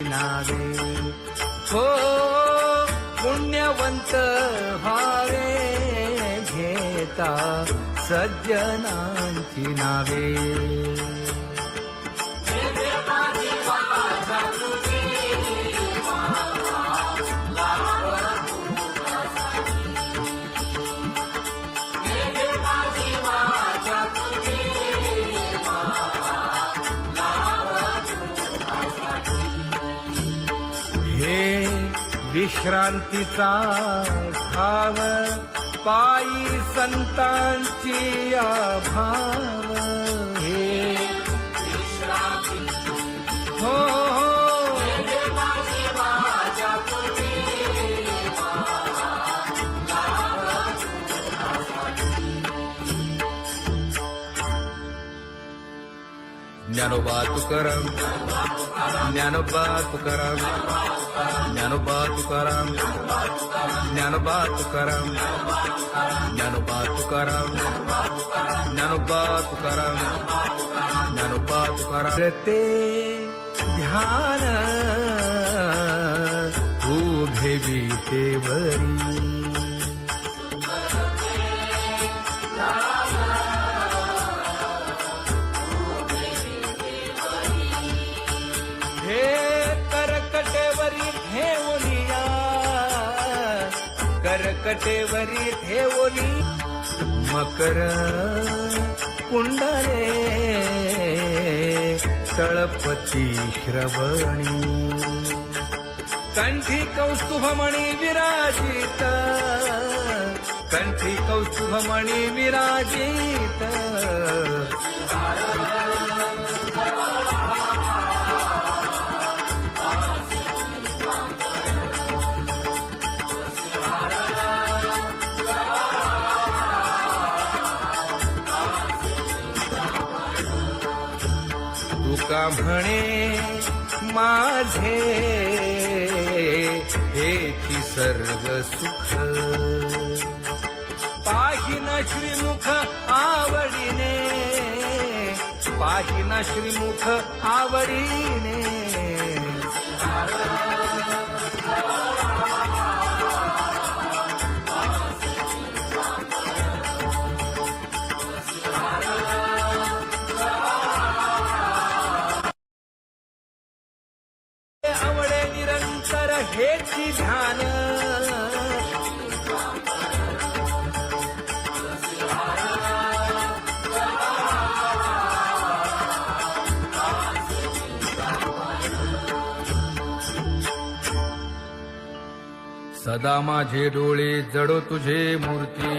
नावे हो पुण्यवंत व्हावे घेता सज्जनांची नावे हे विश्रांतीचा भाव पायी संतांची आभाव हे हो ज्ञानोबा तुकाराम ज्ञानोबा तुकाराम ज्ञानोबा तुकाराम ज्ञानोबा तुकाराम ज्ञानोबा तुकाराम ज्ञानोबा तुकाराम ज्ञानोबा तुकाराम ते ध्यान उभे विटेवरी करकटेवरी ठेवली मकर कुंडले तळपती श्रवणी कंठी कौस्तुभमणी विराजित कंठी कौस्तुभमणी विराजित तुका म्हणे माझे हेची सर्व सुख पाहिन श्रीमुख आवडीने पाहिन श्रीमुख आवडीने आवडे निरंतर हेची ध्यान सदा माझे डोळे जडो तुझे मूर्ती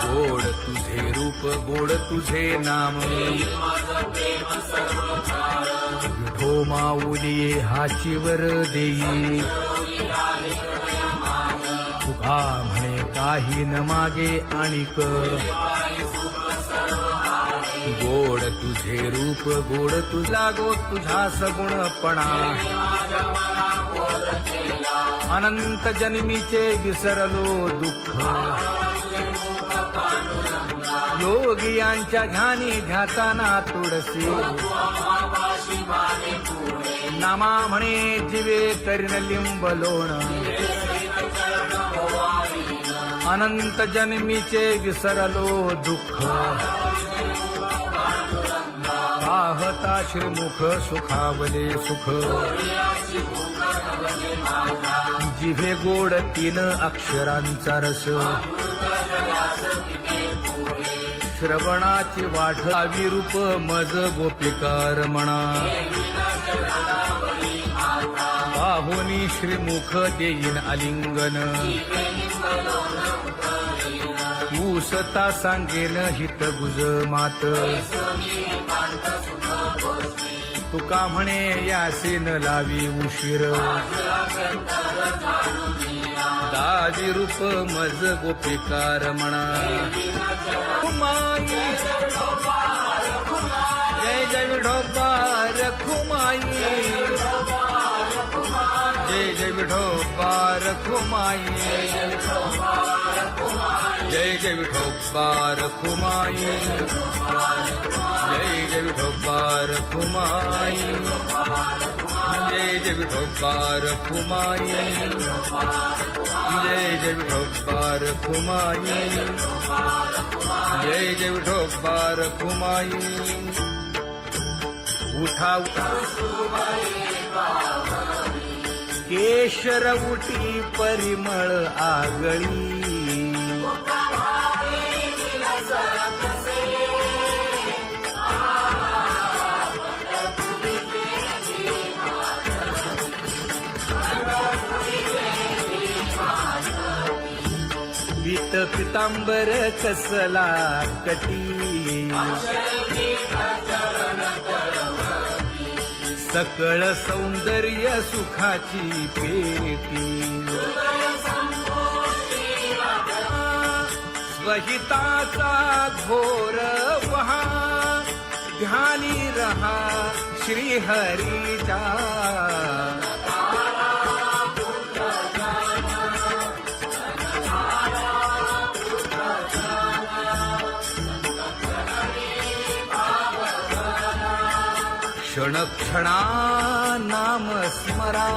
गोड तुझे रूप गोड तुझे नाम विठो माऊली हाचीवर देई तुका म्हणे काही न मागे आणिक गोड तुझे रूप गोड तुझा गो तुझा सगुणपणा अनंत जन्मीचे विसरलो दुःख योगियांच्या ध्यानी ध्याताना तुळसी नामा म्हणे जीवे करीन लिंब लोण अनंत जन्मीचे विसरलो दुःख पाहता श्रीमुख सुखावले सुख जिभे गोड 3 अक्षरांचा रस श्रवणाची वाढ विरूप मज गोपिकार म्हणा पाहुनी श्रीमुख देईन आलिंगन ऊसता सांगेन हित गुज मात तुका म्हणे यासीन लावी उशीर दादी रूप मज गोपिकार म्हणा जय जय विठोबा रखुमाई जय जय विठोबा रखुमाई जय जय विठोबा रखुमाई जय जय विठोबा रखुमाई जय विठोबा रखुमाई, जय जय विठोबा रखुमाई, जय जय विठोबा रखुमाई. उठा केशर उटी परिमळ आगळी, पीत पितांबर कसला कटी, सकळ सौंदर्य सुखाची पेटी. स्वहिताचा घोर वहा, ध्यानी रहा श्रीहरीचा. क्षण क्षणा नाम स्मरा,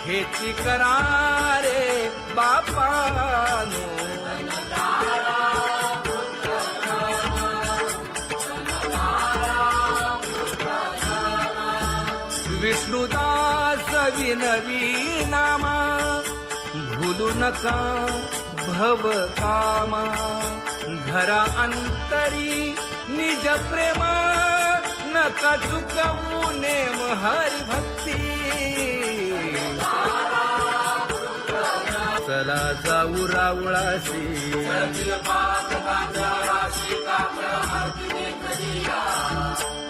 हेची करा रे बापानो. विष्णुदास विनवी नामा, भूलू नका भव कामा. घरा अंतरी निज प्रेमा, नका चुकवू नेम हरी भक्ती. चला जाऊ रावळाशी,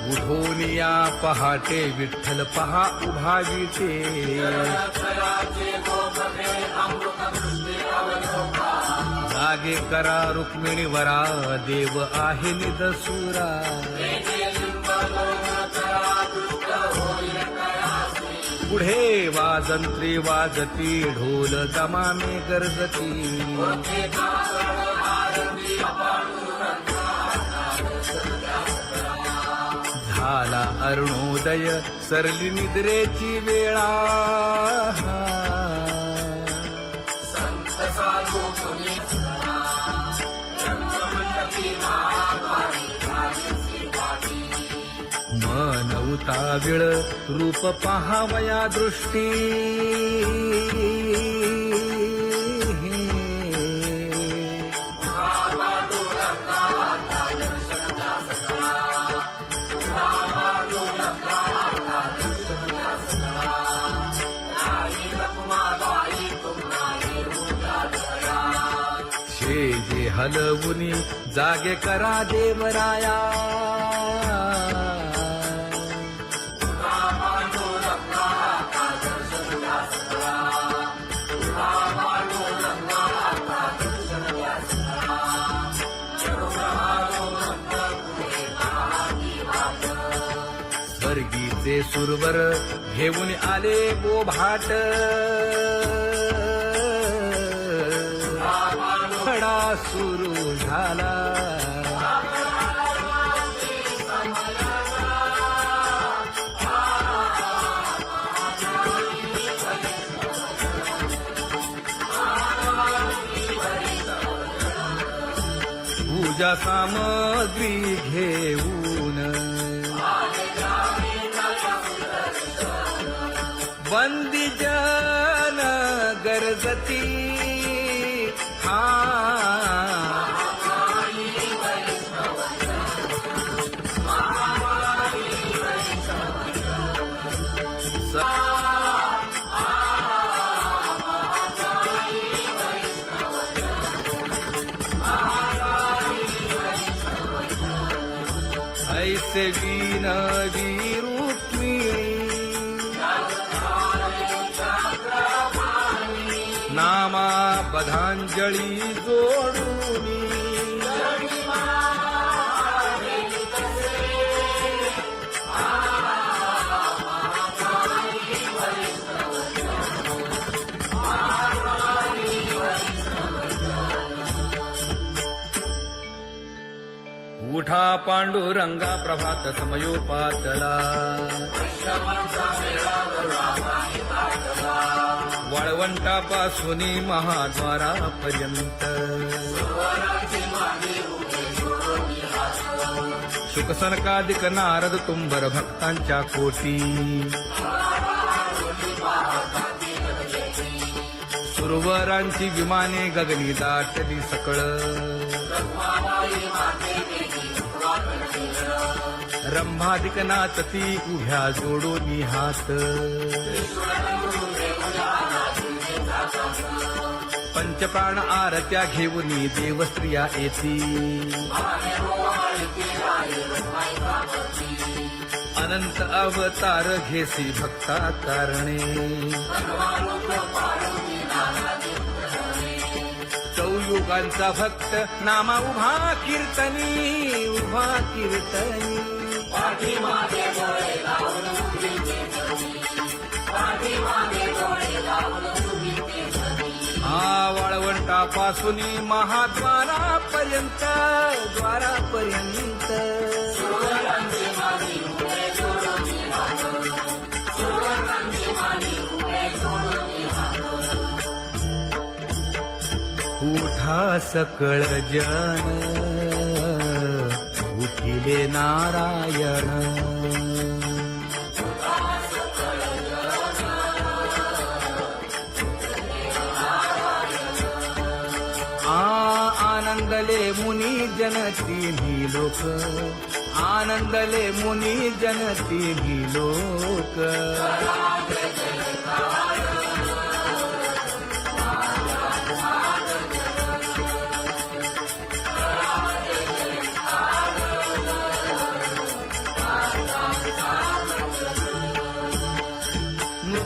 उठोनिया पहाटे विठ्ठल पहा उभा विटे. जागे करा रुक्मिणी वरा, देव आहे निदसुरा. पुढे वाजंत्री वाजती, ढोल दमामे गरजती. झाला अरुणोदय, सरली निद्रेची वेळा. मन उताविळ रूप पहावया दृष्टी. शेजे हलवुनी जागे करा देवराया. स्वर्गीचे सुरवर घेऊन आले बोभाट. खडा सुरू झाला, पूजा सामग्री घेऊन. बंदी जन गरजती, ऐसे विनवी रुक्मिणी, नामा बधांजळी जोडूनी. मोठा पांडुरंगा प्रभात समयोपातला वाळवंटापासून महाद्वारापर्यंत शुकसनकादिक नारद तुंबर भक्तांच्या कोटी सुरवरांची विमाने गगनी दाटली सकळ रंभादिक नाचती उभ्या जोडोनी हात पंचप्राण आरत्या घेऊनी देवस्त्रिया येती अनंत अवतार घेसी भक्ता तारणे चौयुगांचा भक्त नामा उभा कीर्तनी वाळवंटापासून महाद्वारापर्यंत उठा सकळ जन उठिले नारायण आनंदले मुनी जन तिन्ही लोक आनंदले मुनी जन तिन्ही लोक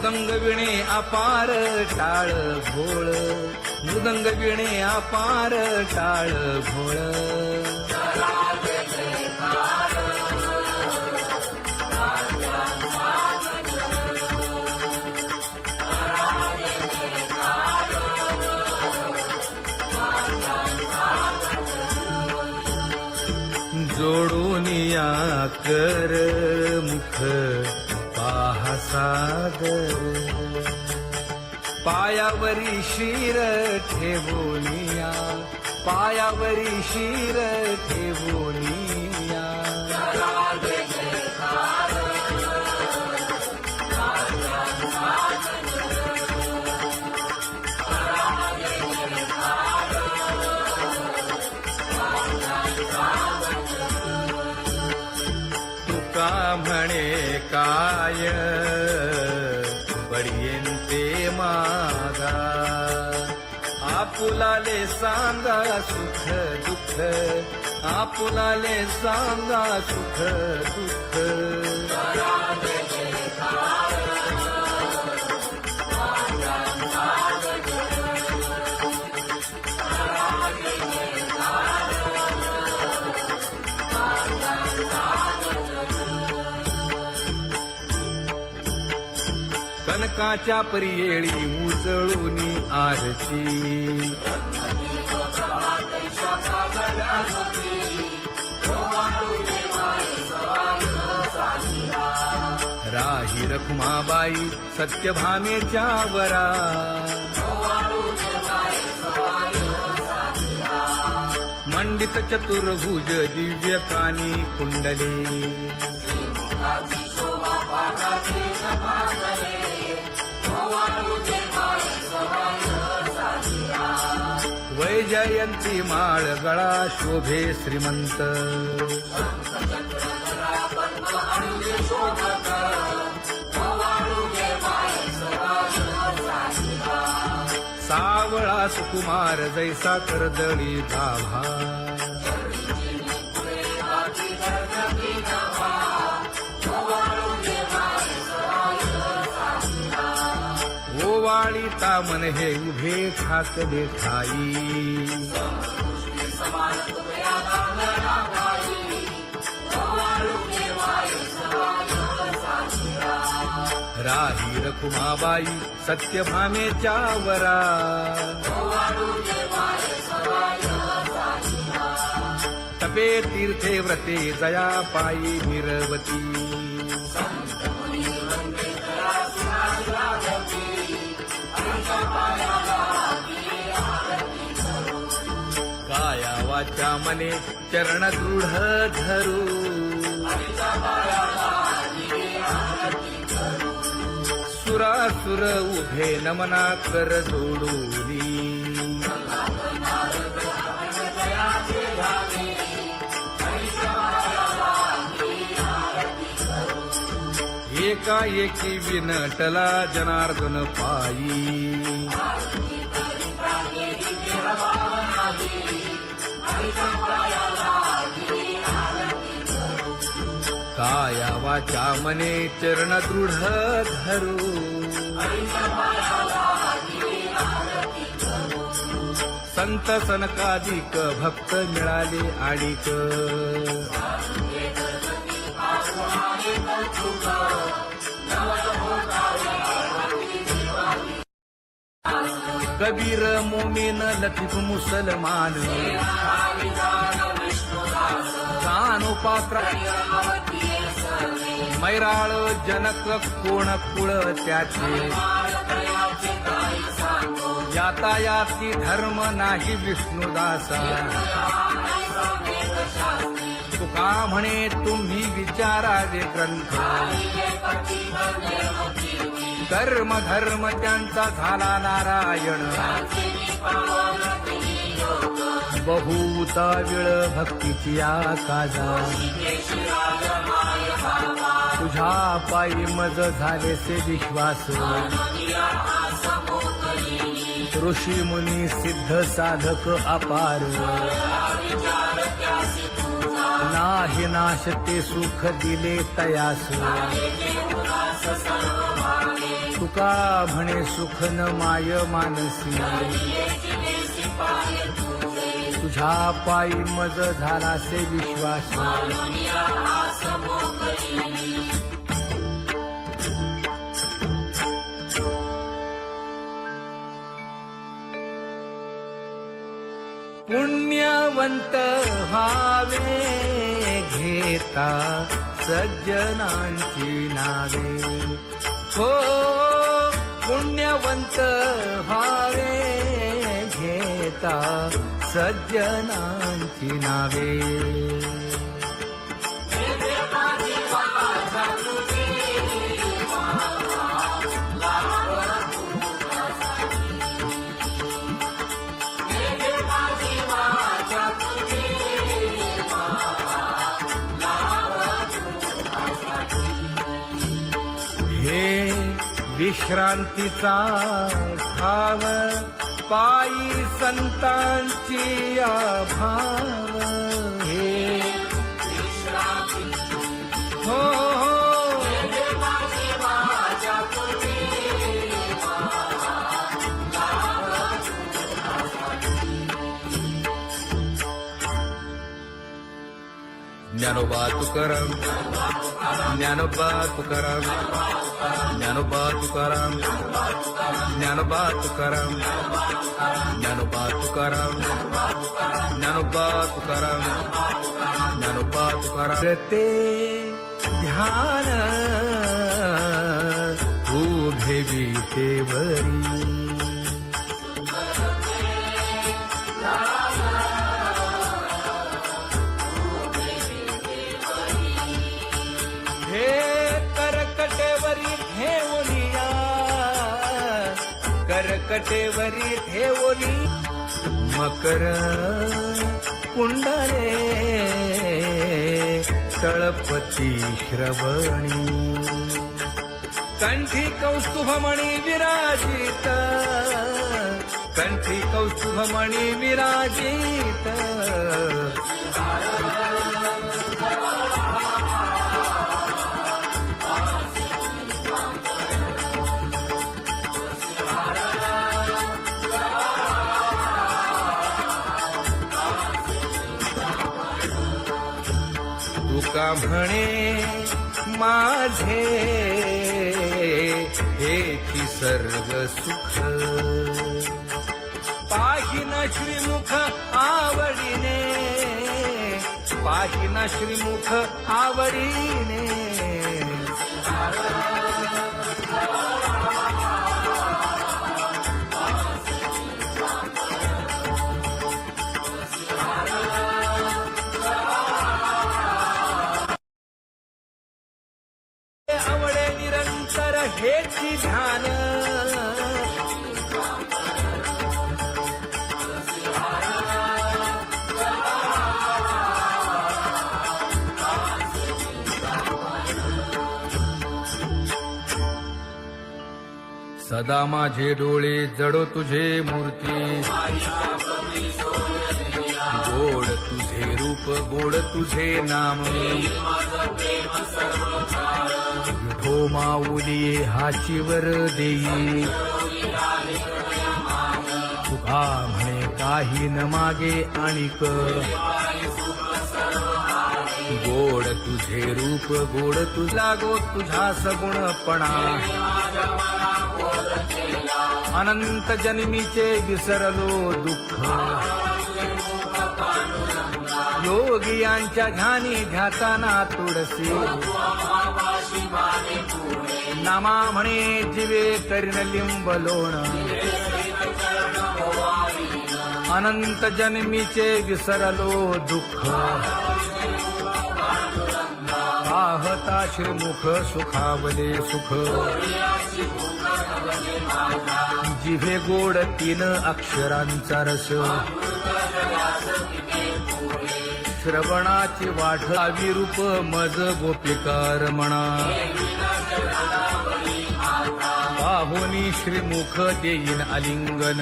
मृदंग विणे अपार टाळ भोळ मृदंग विणे अपार टाळ भोळ जोडूनिया कर मुख पाहा सागर पायावरी शिर ठेवोनिया पायावरी शिर ठेवोनिया तुका म्हणे काय बडियेंते मागा आपुलाले सांगा सुख दुःख आपुलाले सांगा सुख दुःख कनकाच्या परियेळी उजळूनी आरती राही रखुमाबाई सत्यभामेच्या वरा मंडित चतुर्भुज दिव्य कानी कुंडले वैजयंती माळ गळा शोभे श्रीमंत सावळा सुकुमार जैसा करदळी गाभा ओवाळी तामन हे उभे ठाकले ठाई राही रखुमाबाई सत्यभामेच्या वरा नव्हे तीर्थे व्रते जया पायी निरवती काया वाचा मने चरण दृढ धरू सुरासुर उभे नमना कर जोडूनी एकाएकी विनटला जनार्दन पायी काया वाचा मने चरण दृढ धरू संत सनकादिक भक्त मिळाले आणिक कबीर मोमीन लतीफ मुसलमान कानोपात्र मैराळ जनक कोण कुळ त्याचे यातायाती धर्म नाही विष्णुदासा तुका म्हणे तुम्ही विचारावे ग्रंथ कर्म धर्म त्यांचा झाला नारायण बहुता वेळ भक्तीची आकाजा तुझ्या पायी मज झाले से विश्वास ऋषी मुनी सिद्ध साधक अपार नाही नाश ते सुख दिले तयास तुका म्हणे सुख न माय मानसी तुझ्या पायी मज झाला से विश्वास पुण्यवंत व्हावे घेता सज्जनांची नावे हो पुण्यवंत व्हावे घेता सज्जनांची नावे हे विश्रांतीचा ठाव पायी संतांची भाव हे हो ज्ञानोबा तुकाराम ज्ञानोबा तुकाराम ज्ञानोबा तुकाराम ज्ञानोबा तुकाराम ज्ञानोबा तुकाराम ज्ञानोबा तुकाराम ज्ञानोबा तुकाराम ते ध्यान उभे विटेवरी करकटेवरी ठेवली मकर कुंडले तळपती श्रवणी कंठी कौस्तुभमणी विराजित कंठी कौस्तुभमणी विराजित तुका म्हणे माझे हेची सर्व सुख पाहिन श्रीमुख आवडीने पाहिना श्रीमुख आवडीने आवडे निरंतर हेची ध्यान सदा माझे डोळे जडो तुझे मूर्ती गोड तुझे रूप गोड तुझे नाम विठो माऊली हाचीवर देई तुका म्हणे काही न मागे आणिक गोड तुझे रूप गोड तुझा गो तुझा सगुणपणा अनंत जन्मीचे विसरलो दुःख योगियांच्या ध्यानी ध्याताना तुळसी नामा म्हणे जीवे करीन लिंब लोण अनंत जन्मीचे विसरलो दुःख पाहता श्रीमुख सुखावले सुख जिभे गोड 3 अक्षरांचा रस श्रवणाची वाट विरूप मज गोपिकार म्हणा पाहुनी श्रीमुख देईन आलिंगन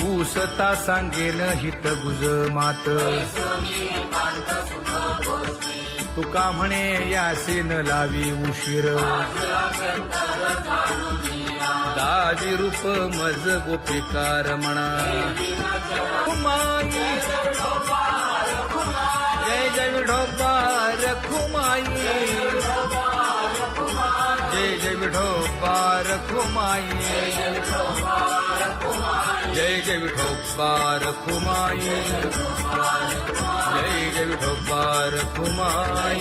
ऊसता सांगेन हित गुज मात तुका म्हणे यासे न लावी उशीर दाजी रूप मज गोपिकार म्हणा जय जय विठोबार खुमाई जय जय विठोबार खुमाई जय जय विठोबार खुमाई जय जय विठोबार खुमाई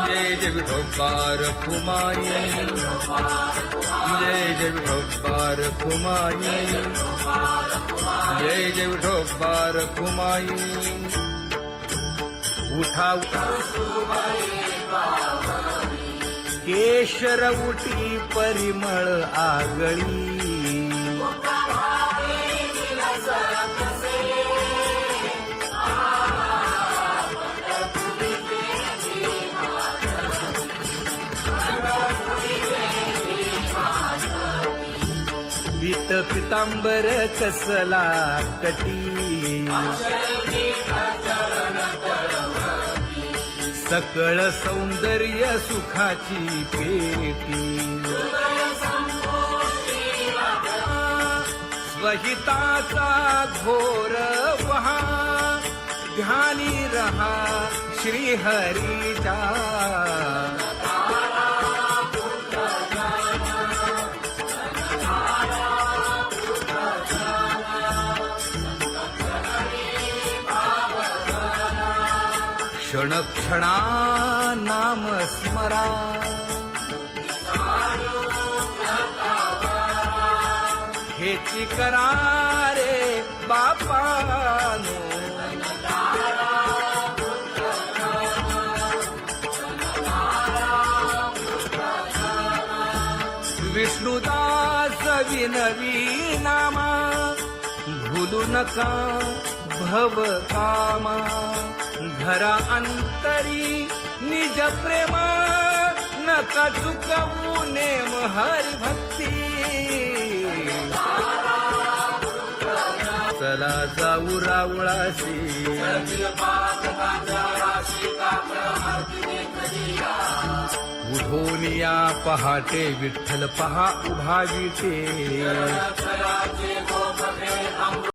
जय जय विठोबार खुमाई जय जय विठोबार खुमाई जय जय विठोबार खुमाई उठा केशर उटी परिमळ आगळी पीत पितांबर कसला कटी सकळ सौंदर्य सुखाची पेटी स्वहिताचा घोर वहा ध्यानी रहा श्रीहरीचा क्षण क्षणा नाम स्मरा हेची करा रे बापानो विष्णुदास विनवी नामा भूलू नका भव कामा घरा अंतरी निज प्रेम नका चुकवू नेम हरी भक्ती चला जाऊ रावळाशी उठोनिया पहाटे विठ्ठल पहा उभा विटे